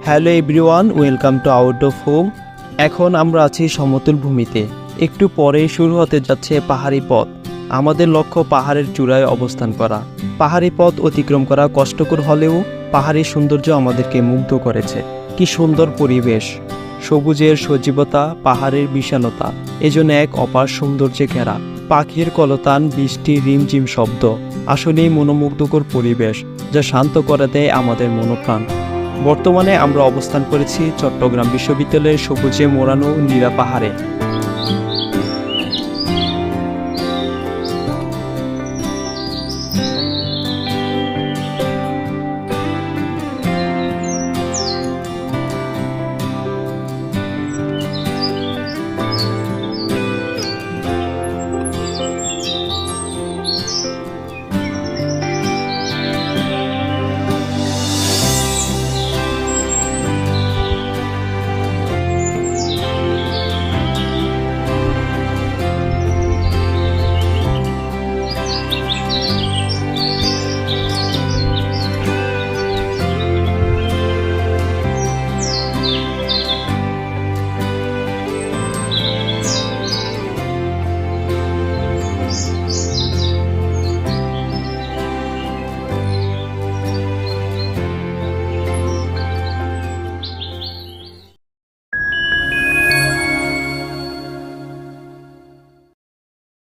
Hello everyone, welcome to out of home. এখন আমরা আছি সমতল ভূমিতে। একটু পরেই শুরু হতে যাচ্ছে পাহাড়ি পথ। আমাদের লক্ষ্য পাহাড়ের চূড়ায় অবস্থান করা। পাহাড়ি পথ অতিক্রম করা কষ্টকর হলেও পাহাড়ি সৌন্দর্য আমাদেরকে মুগ্ধ করেছে। কি সুন্দর পরিবেশ, সবুজের সজীবতা, পাহাড়ের বিশালতা, এজন্য এক অপার সৌন্দর্যে ঘেরা। পাখির কলতান, বৃষ্টির রিমঝিম শব্দ, আসলেই মনোমুগ্ধকর পরিবেশ যা শান্ত করে দেয় আমাদের মনোপ্রাণ। বর্তমানে আমরা অবস্থান করেছি চট্টগ্রাম বিশ্ববিদ্যালয়ের সবুজে মোড়ানো নীলা পাহাড়ে।